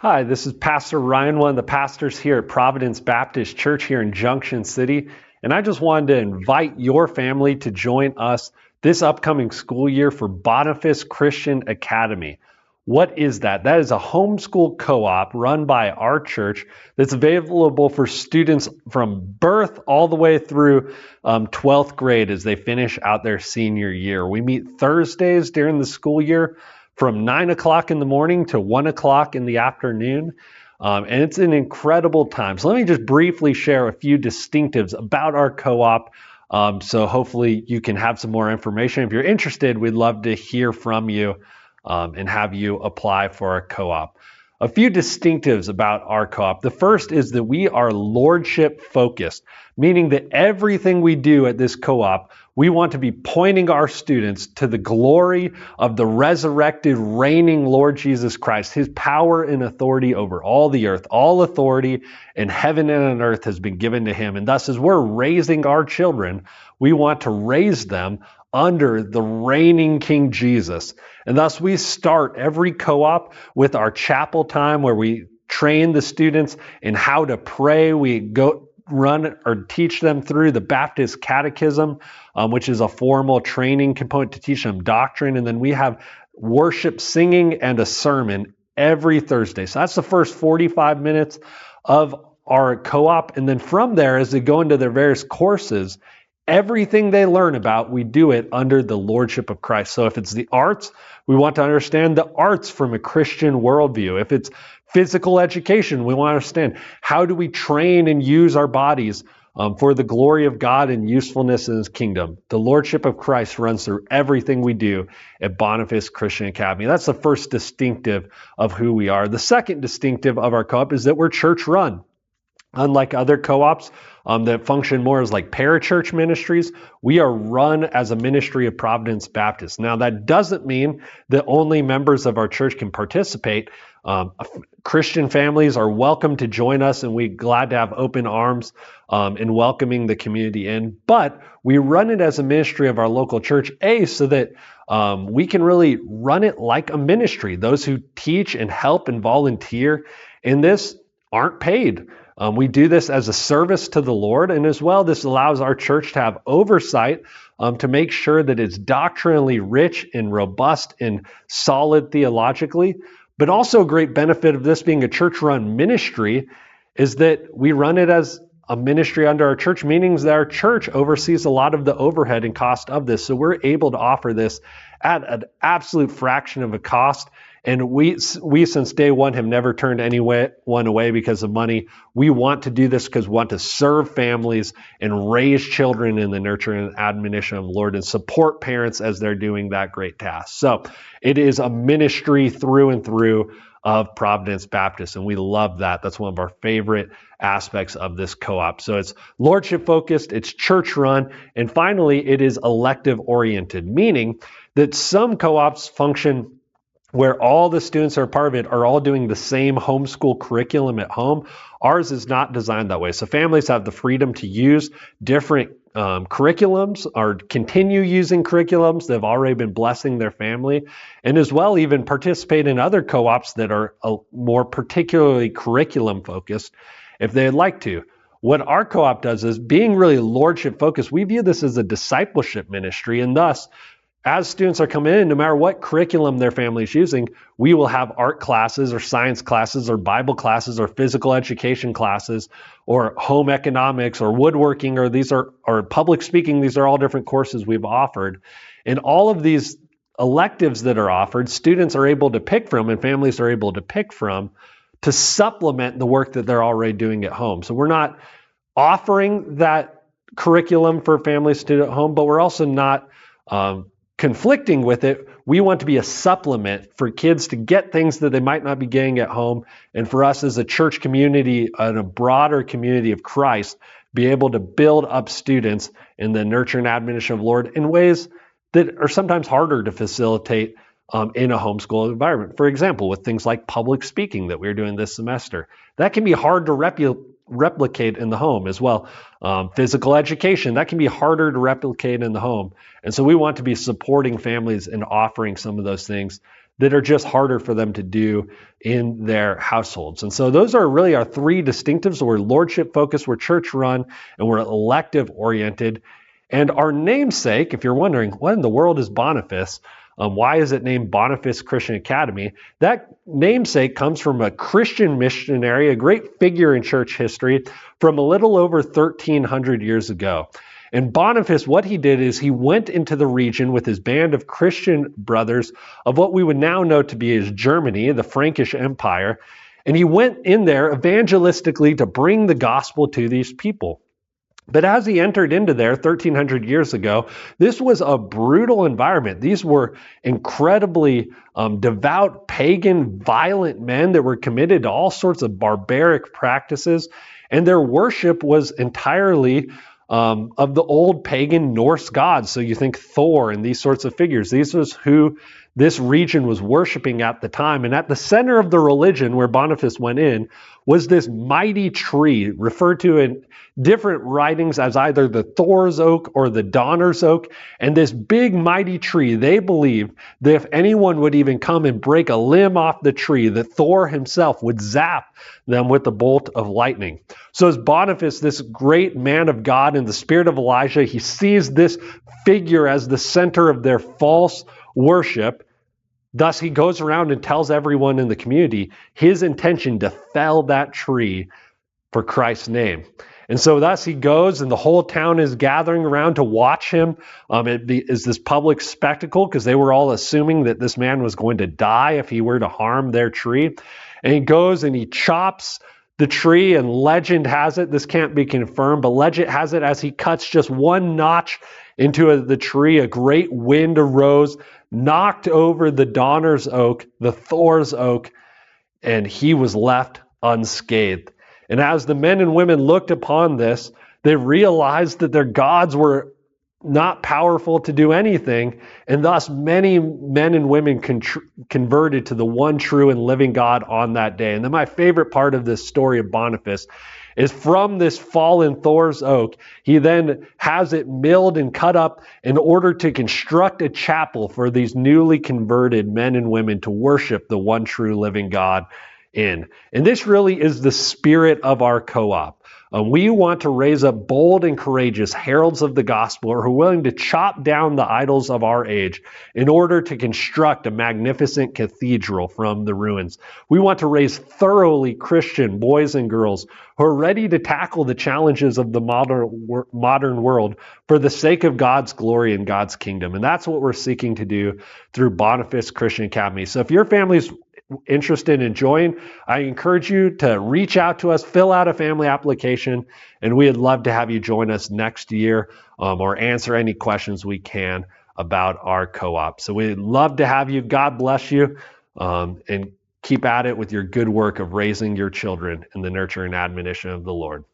Hi, this is Pastor Ryan, one of the pastors here at Providence Baptist Church here in Junction City. And I just wanted to invite your family to join us this upcoming school year for Boniface Christian Academy. What is that? That is a homeschool co-op run by our church that's available for students from birth all the way through 12th grade as they finish out their senior year. We meet Thursdays during the school year from 9 o'clock in the morning to 1 o'clock in the afternoon. And it's an incredible time. So let me just briefly share a few distinctives about our co-op. So hopefully you can have some more information. If you're interested, we'd love to hear from you and have you apply for our co-op. A few distinctives about our co-op. The first is that we are lordship focused, meaning that everything we do at this co-op, we want to be pointing our students to the glory of the resurrected, reigning Lord Jesus Christ. His power and authority over all the earth, all authority in heaven and on earth has been given to him. And thus, as we're raising our children, we want to raise them under the reigning King Jesus. And thus we start every co-op with our chapel time where we train the students in how to pray. We go run or teach them through the Baptist Catechism, which is a formal training component to teach them doctrine. And then we have worship, singing, and a sermon every Thursday. So that's the first 45 minutes of our co-op. And then from there, as they go into their various courses, everything they learn about, we do it under the lordship of Christ. So if it's the arts, we want to understand the arts from a Christian worldview. If it's physical education, we want to understand how do we train and use our bodies for the glory of God and usefulness in his kingdom. The lordship of Christ runs through everything we do at Boniface Christian Academy. That's the first distinctive of who we are. The second distinctive of our co-op is that we're church run. Unlike other co-ops that function more as like parachurch ministries, we are run as a ministry of Providence Baptist. Now, that doesn't mean that only members of our church can participate. Christian families are welcome to join us, and we're glad to have open arms in welcoming the community in. But we run it as a ministry of our local church, so that we can really run it like a ministry. Those who teach and help and volunteer in this aren't paid. We do this as a service to the Lord, and as well, this allows our church to have oversight to make sure that it's doctrinally rich and robust and solid theologically. But also a great benefit of this being a church-run ministry is that we run it as a ministry under our church, meaning that our church oversees a lot of the overhead and cost of this. So we're able to offer this at an absolute fraction of a cost. And we since day one have never turned anyone away because of money. We want to do this because we want to serve families and raise children in the nurture and admonition of the Lord and support parents as they're doing that great task. So it is a ministry through and through of Providence Baptist, and we love that. That's one of our favorite aspects of this co-op. So it's lordship focused, it's church run, and finally it is elective oriented, meaning that some co-ops function where all the students are part of it are all doing the same homeschool curriculum at home. Ours is not designed that way. So families have the freedom to use different curriculums or continue using curriculums that have already been blessing their family, and as well even participate in other co-ops that are more particularly curriculum focused if they'd like to. What our co-op does is being really lordship focused. We view this as a discipleship ministry, and thus as students are coming in, no matter what curriculum their family is using, we will have art classes or science classes or Bible classes or physical education classes or home economics or woodworking or public speaking. These are all different courses we've offered. And all of these electives that are offered, students are able to pick from and families are able to pick from to supplement the work that they're already doing at home. So we're not offering that curriculum for families to do at home, but we're also not conflicting with it. We want to be a supplement for kids to get things that they might not be getting at home, and for us as a church community and a broader community of Christ, be able to build up students in the nurture and admonition of the Lord in ways that are sometimes harder to facilitate in a homeschool environment. For example, with things like public speaking that we're doing this semester, that can be hard to replicate in the home as well. Physical education, that can be harder to replicate in the home. And so we want to be supporting families and offering some of those things that are just harder for them to do in their households. And so those are really our three distinctives. We're lordship focused, we're church run, and we're elective oriented. And our namesake, if you're wondering, what in the world is Boniface? Why is it named Boniface Christian Academy? That namesake comes from a Christian missionary, a great figure in church history from a little over 1,300 years ago. And Boniface, what he did is he went into the region with his band of Christian brothers of what we would now know to be as Germany, the Frankish Empire. And he went in there evangelistically to bring the gospel to these people. But as he entered into there 1,300 years ago, this was a brutal environment. These were incredibly devout, pagan, violent men that were committed to all sorts of barbaric practices. And their worship was entirely of the old pagan Norse gods. So you think Thor and these sorts of figures. These was who this region was worshiping at the time. And at the center of the religion where Boniface went in was this mighty tree referred to in different writings as either the Thor's oak or the Donner's oak. And this big mighty tree, they believed that if anyone would even come and break a limb off the tree, that Thor himself would zap them with a bolt of lightning. So as Boniface, this great man of God in the spirit of Elijah, he sees this figure as the center of their false worship. Thus, he goes around and tells everyone in the community his intention to fell that tree for Christ's name. And so thus he goes, and the whole town is gathering around to watch him. It is this public spectacle because they were all assuming that this man was going to die if he were to harm their tree. And he goes and he chops the tree, and legend has it, this can't be confirmed, but legend has it as he cuts just one notch into the tree, a great wind arose, knocked over the Donner's oak, the Thor's oak, and he was left unscathed. And as the men and women looked upon this, they realized that their gods were not powerful to do anything, and thus many men and women converted to the one true and living God on that day. And then my favorite part of this story of Boniface is from this fallen Thor's oak, he then has it milled and cut up in order to construct a chapel for these newly converted men and women to worship the one true living God in. And this really is the spirit of our co-op. We want to raise up bold and courageous heralds of the gospel who are willing to chop down the idols of our age in order to construct a magnificent cathedral from the ruins. We want to raise thoroughly Christian boys and girls who are ready to tackle the challenges of the modern world for the sake of God's glory and God's kingdom. And that's what we're seeking to do through Boniface Christian Academy. So if your family's interested in joining, I encourage you to reach out to us, fill out a family application, and we'd love to have you join us next year or answer any questions we can about our co-op. So we'd love to have you. God bless you, and keep at it with your good work of raising your children in the nurture and admonition of the Lord.